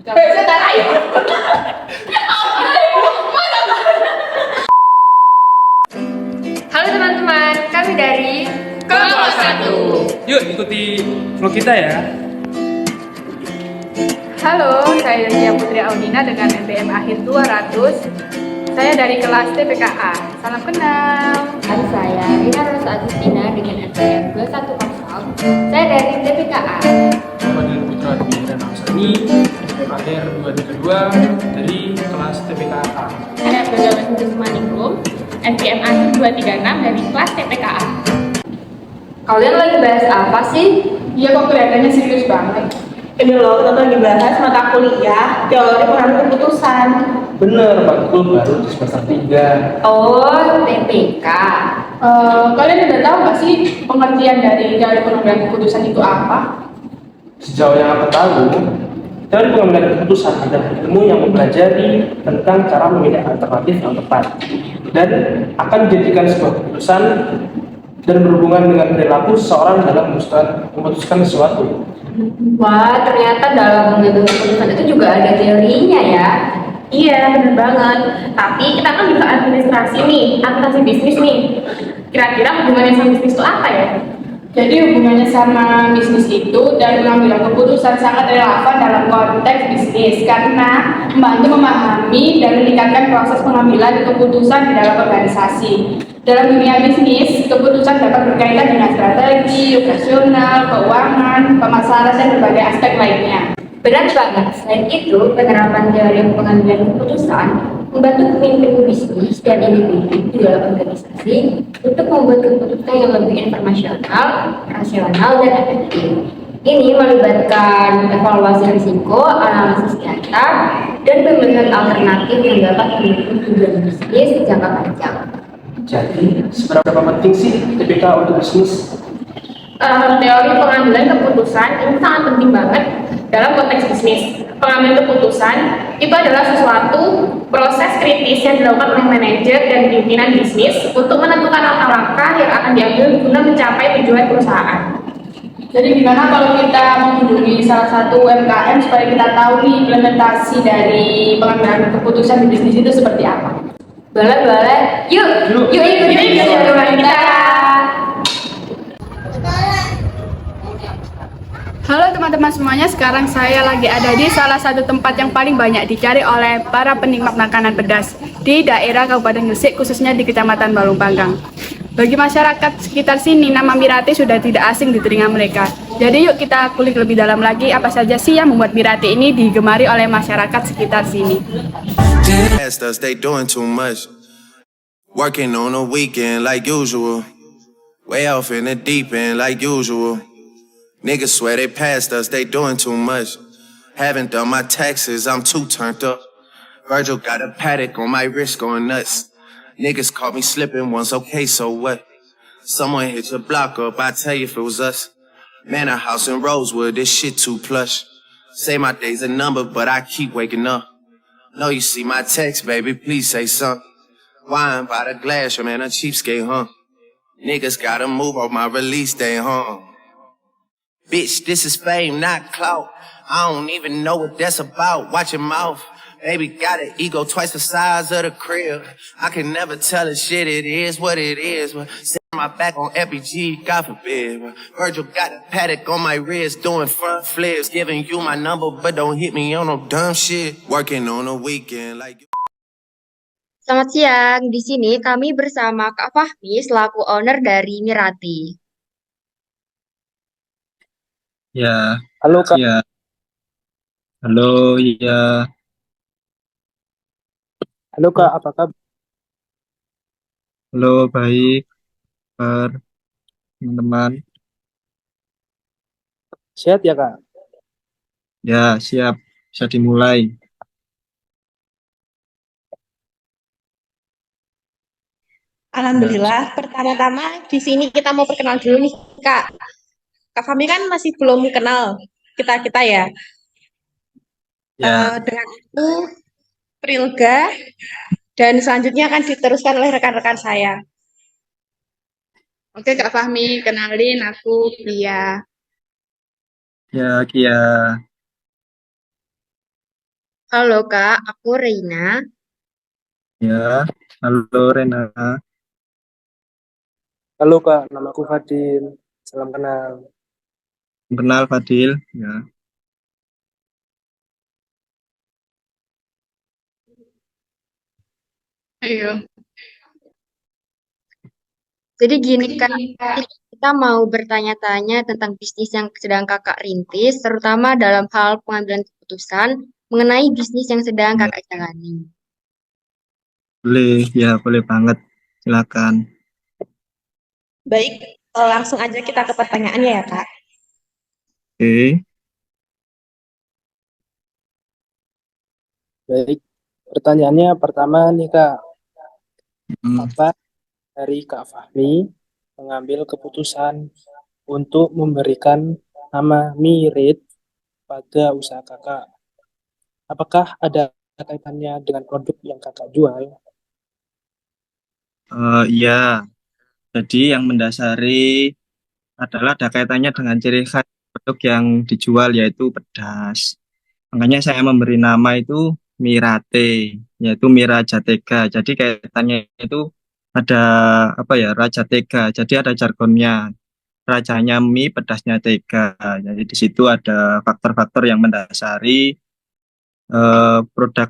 Sebentar ayo. Halo teman-teman, kami dari Kelompok 1. Yuk ikuti vlog kita ya. Halo, saya Lia Putri Audina dengan NPM akhir 200. Saya dari kelas TPKA. Salam kenal. Dan saya Rina Rosa Agustina dengan NPM 210. Saya dari TPKA. Fadil Putra Dwi Renalsani, akhir 2002 dari kelas TPKA. Saya Begawan Kusmaningrum, NPM akhir 236 dari kelas TPKA. Kalian lagi bahas apa sih? Iya kok kelihatannya serius banget. Ini loh, kita lagi bahas mata kuliah teori pengambil keputusan. Bener, betul baru di semester 3. Oh, TPK. Kalian udah tahu nggak sih pengertian dari teori pengambilan keputusan itu apa? Sejauh yang aku tahu, teori pengambilan keputusan adalah ilmu yang mempelajari tentang cara memilih alternatif yang tepat dan akan dijadikan sebuah keputusan dan berhubungan dengan perilaku seseorang dalam memutuskan sesuatu. Wah, ternyata dalam mengambil keputusan itu juga ada teorinya ya. Iya, bener banget. Tapi kita kan juga administrasi nih, administrasi bisnis nih. Kira-kira hubungannya sama bisnis itu apa ya? Jadi hubungannya sama bisnis itu dan pengambilan keputusan sangat relevan dalam konteks bisnis karena membantu memahami dan meningkatkan proses pengambilan keputusan di dalam organisasi. Dalam dunia bisnis, keputusan dapat berkaitan dengan strategi, operasional, keuangan, pemasaran, dan berbagai aspek lainnya. Benar banget. Selain itu, penerapan teori pengambilan keputusan membantu pemimpin bisnis dan individu di dalam organisasi untuk membuat keputusan yang lebih informasional, rasional, dan efektif. Ini melibatkan evaluasi risiko, analisis data, dan pemilihan alternatif yang dapat mendukung tujuan bisnis jangka panjang. Jadi, seberapa penting sih TPK untuk bisnis? Teori pengambilan keputusan ini sangat penting banget dalam konteks bisnis. Pengambilan keputusan itu adalah sesuatu proses kritis yang dilakukan oleh manajer dan pimpinan bisnis untuk menentukan langkah-langkah yang akan diambil guna mencapai tujuan perusahaan. Jadi gimana kalau kita mengunjungi salah satu UMKM supaya kita tahu nih implementasi dari pengambilan keputusan di bisnis itu seperti apa? Boleh, yuk, Yuk. ikutin keseruan kita. Halo teman-teman semuanya, sekarang saya lagi ada di salah satu tempat yang paling banyak dicari oleh para penikmat makanan pedas di daerah Kabupaten Gresik, khususnya di Kecamatan Balung Panggang. Bagi masyarakat sekitar sini, nama Mirate sudah tidak asing di telinga mereka. Jadi yuk kita kulik lebih dalam lagi apa saja sih yang membuat Mirate ini digemari oleh masyarakat sekitar sini. Past us, they doing too much. Working on a weekend like usual. Way off in the deep end like usual. Niggas swear they passed us, they doing too much. Haven't done my taxes, I'm too turned up. Virgil got a paddock on my wrist going nuts. Niggas caught me slipping once, okay, so what? Someone hit your block up, I tell you if it was us. Man, a house in Rosewood, this shit too plush. Say my day's a number, but I keep waking up. No, you see my text, baby, please say something. Wine by the glass, your man a cheapskate, huh? Niggas gotta move on my release day, huh? Bitch, this is fame, not clout. I don't even know what that's about. Watch your mouth. Baby got an ego twice the size of the crib. I can never tell a shit, it is what it is. Set my back on FBG, God forbid. Virgil got a paddock on my wrist, doing front flips. Giving you my number, but don't hit me on no dumb shit. Working on a weekend like... Selamat siang, di sini kami bersama Kak Fahmi selaku owner dari Mirati. Ya, Halo Kak. ya. Halo, ya. Halo Kak, apa kabar? Halo, baik. Kabar, teman-teman. Sehat ya Kak? Ya, siap. Bisa dimulai. Alhamdulillah, pertama-tama di sini kita mau perkenal dulu nih, Kak. Kak Fahmi kan masih belum kenal kita-kita ya. Ya, Dengan aku, Prilga, dan selanjutnya akan diteruskan oleh rekan-rekan saya. Oke Kak Fahmi, kenalin aku Pia. ya, Kia. Halo Kak, aku Reina. Ya, halo Rena. Halo Kak, namaku Fadil. Salam kenal. Kenal Fadil. Ya, Iya. Jadi gini Kak, kita mau bertanya-tanya tentang bisnis yang sedang Kakak rintis, terutama dalam hal pengambilan keputusan mengenai bisnis yang sedang ya, Kakak jalani. boleh. Ya, boleh banget. Silakan. Baik, langsung aja kita ke pertanyaannya ya, Kak. Oke. Baik, pertanyaannya pertama nih Kak, Hmm. apa dari Kak Fahmi mengambil keputusan untuk memberikan nama Mirit pada usaha Kakak? Apakah ada kaitannya dengan produk yang Kakak jual? Iya, jadi yang mendasari adalah ada kaitannya dengan ciri khas produk yang dijual yaitu pedas. Makanya saya memberi nama itu Mirate, yaitu Mira Jatega. Jadi kaitannya itu ada apa ya, Raja Tega. Jadi ada jargonnya. Rajanya mie, pedasnya tega. Jadi di situ ada faktor-faktor yang mendasari produk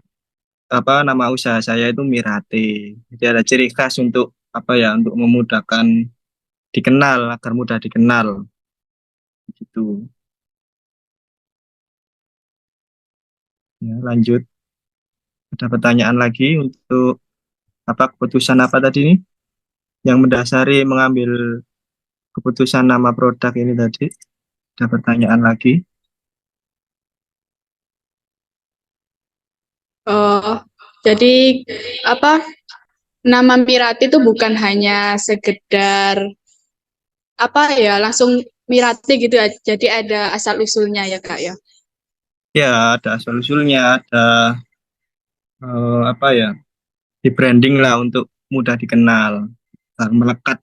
apa nama usaha saya itu Mirate. Jadi ada ciri khas untuk apa ya, untuk memudahkan dikenal agar mudah dikenal gitu. Ya, lanjut. Ada pertanyaan lagi untuk apa keputusan apa tadi nih yang mendasari mengambil keputusan nama produk ini tadi? Ada pertanyaan lagi? Oh, jadi apa nama Mirati itu bukan hanya sekedar apa ya langsung Mirati gitu ya. Jadi ada asal usulnya ya Kak ya. Ya, ada asal usulnya, ada apa ya, di branding lah untuk mudah dikenal, melekat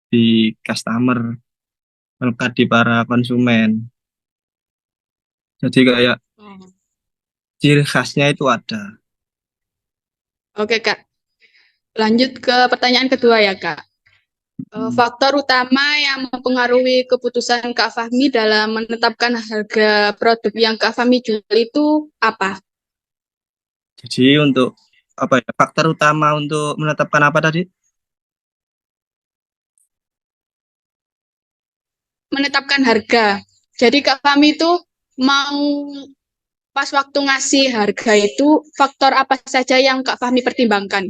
di customer, melekat di para konsumen. Jadi kayak Oh. ciri khasnya itu ada. Oke Kak, lanjut ke pertanyaan kedua ya Kak. Hmm. Faktor utama yang mempengaruhi keputusan Kak Fahmi dalam menetapkan harga produk yang Kak Fahmi jual itu apa? Jadi untuk apa ya, faktor utama untuk menetapkan apa tadi? Menetapkan harga. Jadi Kak Fahmi itu mau pas waktu ngasih harga itu faktor apa saja yang Kak Fahmi pertimbangkan?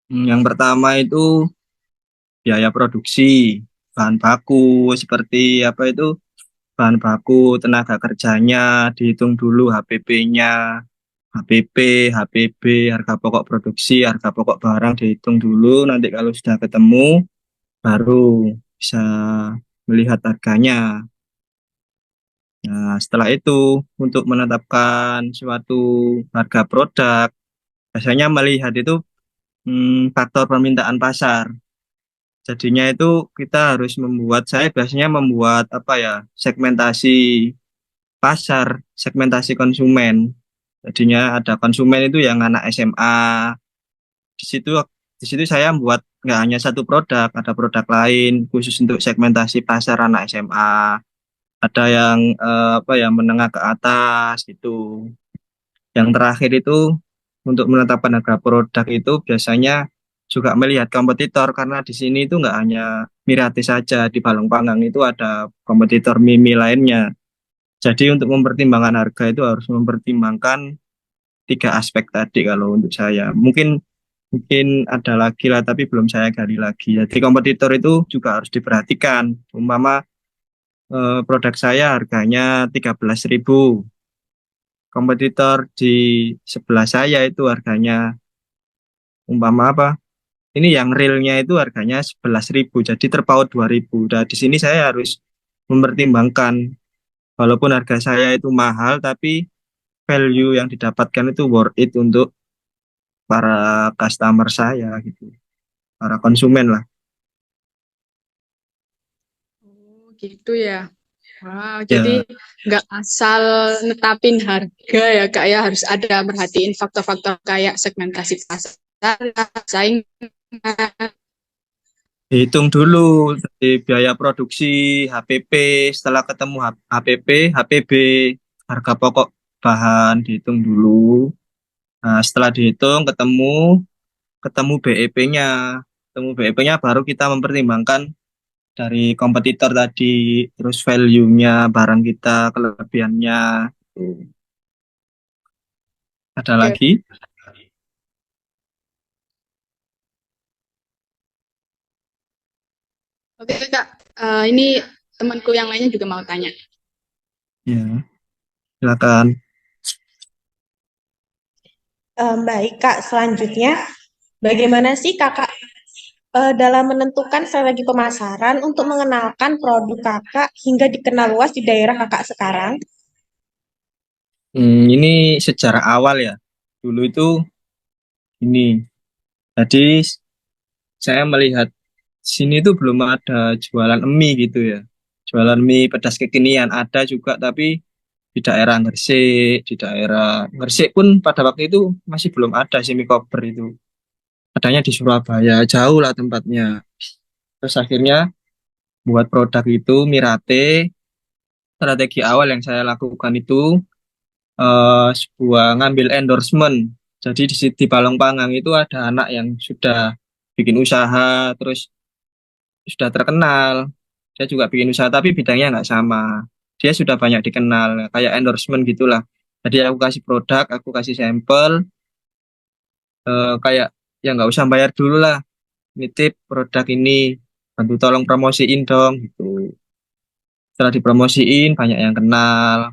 Yang pertama itu biaya produksi, bahan baku seperti apa itu, bahan baku, tenaga kerjanya dihitung dulu, HPP-nya, HPP, HPB, harga pokok produksi, harga pokok barang dihitung dulu. Nanti kalau sudah ketemu, baru bisa melihat harganya. Nah, setelah itu, untuk menetapkan suatu harga produk, biasanya melihat itu faktor permintaan pasar. Jadinya itu kita harus membuat, saya biasanya membuat apa ya, segmentasi pasar, segmentasi konsumen. Jadinya ada konsumen itu yang anak SMA. Di situ di situ saya membuat nggak hanya satu produk, ada produk lain khusus untuk segmentasi pasar anak SMA. Ada yang apa ya, menengah ke atas gitu. Yang terakhir itu untuk menetapkan harga produk itu biasanya juga melihat kompetitor karena di sini itu nggak hanya Mirati saja, di Balong Panggang itu ada kompetitor Mimi lainnya. Jadi untuk mempertimbangkan harga itu harus mempertimbangkan tiga aspek tadi kalau untuk saya. Mungkin mungkin ada lagi lah tapi belum saya gali lagi. Jadi kompetitor itu juga harus diperhatikan. Umpama produk saya harganya 13.000, kompetitor di sebelah saya itu harganya umpama apa? Ini yang realnya itu harganya 11.000, jadi terpaut 2.000. Nah, di sini saya harus mempertimbangkan walaupun harga saya itu mahal, tapi value yang didapatkan itu worth it untuk para customer saya gitu, para konsumen lah. Oh, gitu ya. Wow, Ya, jadi nggak asal netapin harga ya Kak ya, harus ada merhatiin faktor-faktor kayak segmentasi pasar, saing. hitung dulu dari biaya produksi, HPP, setelah ketemu HPP, HPB, harga pokok bahan dihitung dulu. Nah, setelah dihitung ketemu BEP-nya. Ketemu BEP-nya baru kita mempertimbangkan dari kompetitor tadi, terus value-nya barang kita, kelebihannya. Tuh. Ada Oke, lagi? oke Kak. Ini temanku yang lainnya juga mau tanya. Ya, silakan. Baik, Kak. Selanjutnya, bagaimana sih Kakak dalam menentukan strategi pemasaran untuk mengenalkan produk Kakak hingga dikenal luas di daerah Kakak sekarang? Ini sejarah awal ya. Dulu itu ini. Jadi saya melihat sini tuh belum ada jualan mie gitu ya. Jualan mie pedas kekinian ada juga, tapi di daerah Gresik, di daerah Gresik pun pada waktu itu masih belum ada si mie kober itu. Adanya di Surabaya, jauh lah tempatnya. Terus akhirnya buat produk itu Mirate. Strategi awal yang saya lakukan itu sebuah ngambil endorsement. Jadi di Balongpanggang itu ada anak yang sudah bikin usaha, terus sudah terkenal. Dia juga bikin usaha, tapi bidangnya nggak sama. Dia sudah banyak dikenal, kayak endorsement gitulah. Jadi aku kasih produk, aku kasih sampel, kayak ya nggak usah bayar dulu lah. Nitip produk ini, bantu tolong promosiin dong, gitu. Setelah dipromosiin, banyak yang kenal.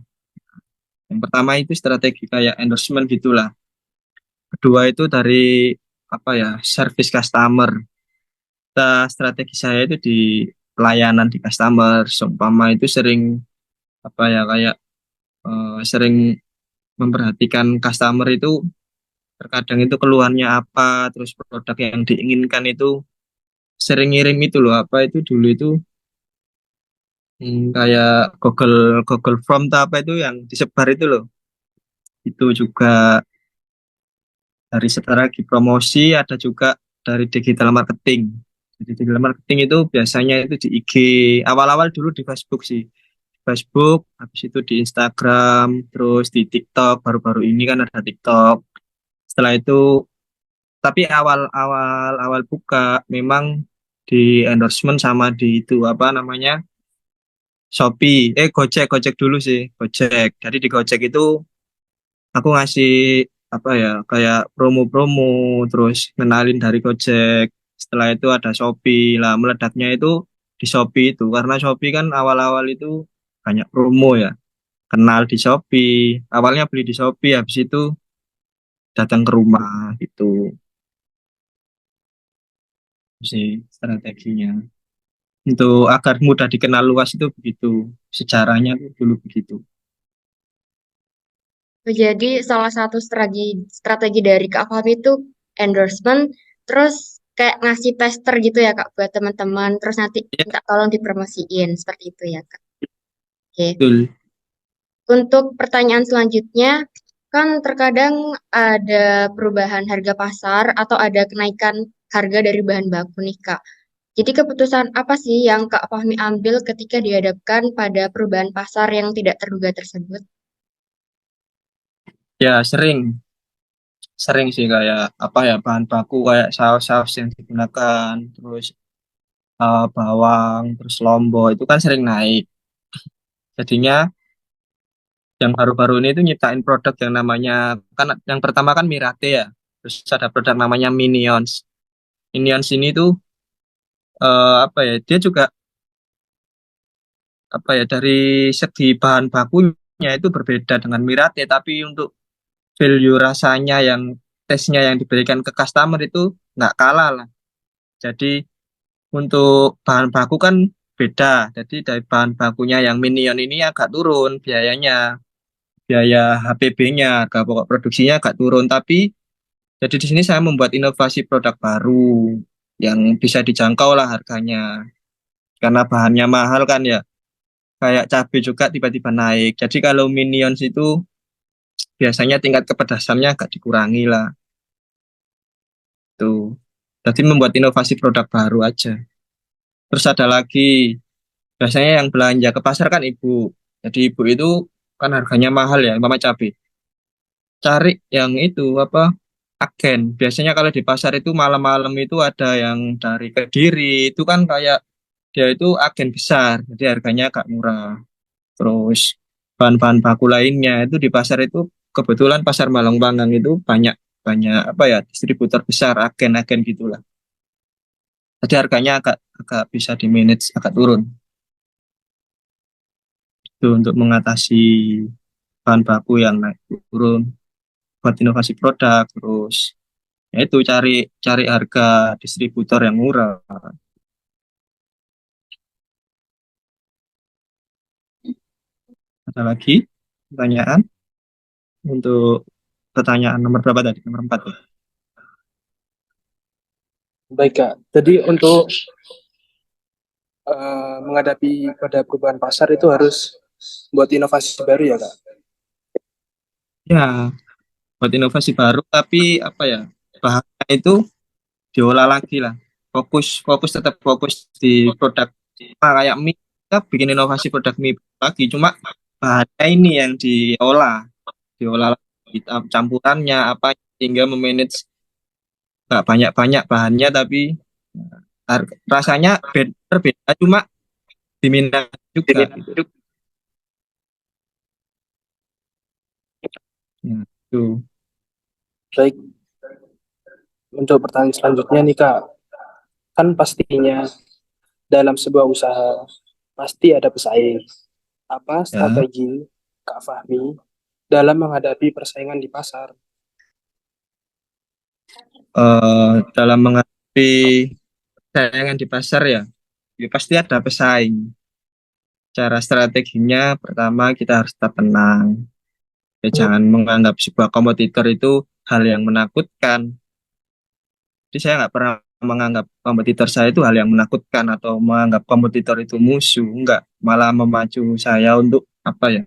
Yang pertama itu strategi kayak endorsement gitulah. Kedua itu dari apa ya, service customer. Strategi saya itu di pelayanan di customer. Seumpama itu sering apa ya kayak sering memperhatikan customer itu terkadang itu keluhannya apa, terus produk yang diinginkan itu sering ngirim itu loh apa itu dulu itu kayak Google Google Form atau apa itu yang disebar itu loh. Itu juga dari strategi promosi, ada juga dari digital marketing. Jadi digital marketing itu biasanya itu di IG, awal-awal dulu di Facebook sih. Facebook, habis itu di Instagram, terus di TikTok, baru-baru ini kan ada TikTok. Setelah itu, tapi awal buka memang di endorsement sama di itu apa namanya Shopee, Gojek dulu sih, Gojek. Jadi di Gojek itu aku ngasih apa ya kayak promo-promo terus kenalin dari Gojek. Setelah itu ada Shopee lah, meledaknya itu di Shopee itu karena Shopee kan awal-awal itu banyak promo ya, kenal di Shopee, awalnya beli di Shopee, habis itu datang ke rumah gitu sih strateginya untuk agar mudah dikenal luas itu begitu, sejarahnya tuh dulu begitu. Jadi salah satu strategi dari Kak Fahmi itu endorsement, terus kayak ngasih tester gitu ya Kak buat teman-teman, terus nanti Ya, minta tolong dipromosiin seperti itu ya Kak. Oke. betul. Untuk pertanyaan selanjutnya, kan terkadang ada perubahan harga pasar atau ada kenaikan harga dari bahan baku nih Kak. Jadi keputusan apa sih yang Kak Fahmi ambil ketika dihadapkan pada perubahan pasar yang tidak terduga tersebut? Ya sering sering sih kayak apa ya bahan baku kayak saus-saus yang digunakan, terus bawang, terus lombok itu kan sering naik. Jadinya yang baru-baru ini itu nyiptain produk yang namanya kan yang pertama kan Mirate ya, terus ada produk namanya Minions. Minions ini tuh apa ya dia juga apa ya dari segi bahan bakunya itu berbeda dengan Mirate, tapi untuk value rasanya yang tesnya yang diberikan ke customer itu nggak kalah lah. Jadi untuk bahan baku kan beda. Jadi dari bahan bakunya yang Minion ini agak turun biayanya, biaya HPB-nya, harga pokok produksinya agak turun. Tapi jadi di sini saya membuat inovasi produk baru yang bisa dijangkau lah harganya. Karena bahannya mahal kan ya. kayak cabai juga tiba-tiba naik. Jadi kalau Minions itu biasanya tingkat kepedasannya agak dikurangi lah tuh. Jadi membuat inovasi produk baru aja. Terus ada lagi, biasanya yang belanja ke pasar kan ibu. Jadi ibu itu kan harganya mahal ya, mama cabai. Cari yang itu apa? Agen. Biasanya kalau di pasar itu malam-malam itu ada yang dari Kediri, itu kan kayak dia itu agen besar, jadi harganya agak murah. Terus bahan-bahan baku lainnya itu di pasar itu kebetulan pasar Malang Panggang itu banyak banyak apa ya distributor besar, agen-agen gitulah. Jadi harganya agak agak bisa di manage agak turun. Itu untuk mengatasi bahan baku yang naik turun, buat inovasi produk, terus ya itu cari cari harga distributor yang murah. Ada lagi pertanyaan untuk pertanyaan nomor berapa tadi? Nomor 4 ya? Baik Kak, jadi untuk menghadapi pada perubahan pasar itu harus buat inovasi baru ya Kak? Ya, buat inovasi baru tapi apa ya? Bahannya itu diolah lagi lah. Fokus fokus tetap fokus di produk. Nah, kayak mie kita bikin inovasi produk mie lagi cuma bahannya ini yang diolah lagi, campurannya apa sehingga memanage nggak banyak-banyak bahannya tapi rasanya berbeda cuma diminati juga gitu. Ya, itu. Baik, untuk pertanyaan selanjutnya nih Kak, kan pastinya dalam sebuah usaha pasti ada pesaing. Apa Ya. strategi Kak Fahmi dalam menghadapi persaingan di pasar? Dalam menghadapi saingan di pasar ya, ya pasti ada pesaing. Cara strateginya pertama kita harus tetap tenang. Ya, jangan menganggap sebuah kompetitor itu hal yang menakutkan. Jadi saya nggak pernah menganggap kompetitor saya itu hal yang menakutkan atau menganggap kompetitor itu musuh. Enggak, malah memacu saya untuk apa ya?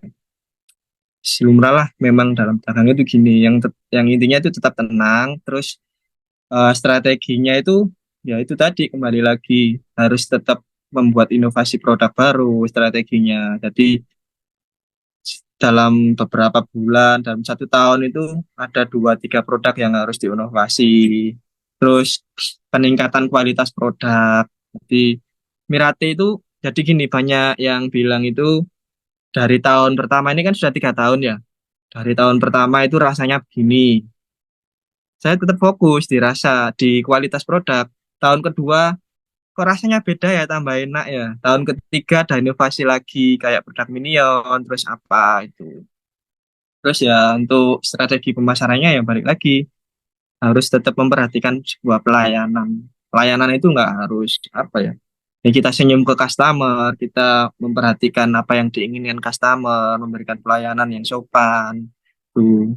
Lumrah lah memang dalam dagang itu gini. Yang intinya itu tetap tenang. Terus strateginya itu ya itu tadi kembali lagi harus tetap membuat inovasi produk baru strateginya. Jadi dalam beberapa bulan, dalam 1 tahun itu ada 2-3 produk yang harus diinovasi. Terus peningkatan kualitas produk. Jadi Mirate itu jadi gini banyak yang bilang itu dari tahun pertama ini kan sudah 3 tahun ya. Dari tahun pertama itu rasanya begini. Saya tetap fokus di rasa, di kualitas produk. Tahun kedua kok rasanya beda ya, tambah enak ya. Tahun ketiga ada inovasi lagi kayak produk Minion, terus apa itu. Terus ya untuk strategi pemasarannya ya balik lagi harus tetap memperhatikan sebuah pelayanan. Pelayanan itu nggak harus apa ya. Ya kita senyum ke customer, kita memperhatikan apa yang diinginkan customer, memberikan pelayanan yang sopan. Tuh.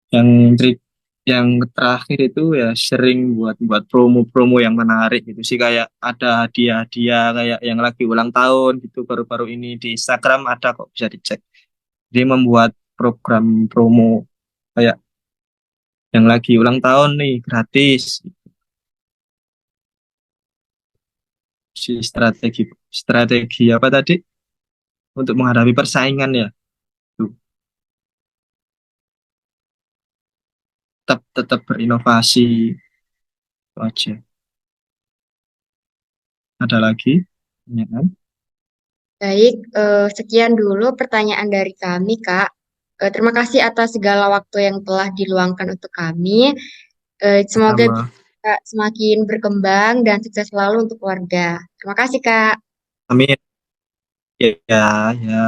Yang yang terakhir itu ya sering buat buat promo-promo yang menarik gitu sih kayak ada hadiah-hadiah kayak yang lagi ulang tahun gitu baru-baru ini di Instagram ada kok bisa dicek. Dia membuat program promo kayak yang lagi ulang tahun nih gratis si strategi strategi apa tadi untuk menghadapi persaingan ya tuh tetap tetap berinovasi itu aja. Ada lagi pertanyaan? Baik, sekian dulu pertanyaan dari kami, Kak. Terima kasih atas segala waktu yang telah diluangkan untuk kami. Semoga Sama. bisa semakin berkembang dan sukses selalu untuk keluarga. Terima kasih, Kak. Amin. Ya, ya, ya.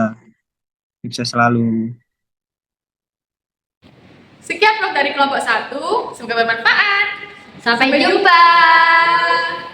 Sukses selalu. Sekian vlog dari kelompok 1, semoga bermanfaat. Sampai Sampai jumpa. jumpa.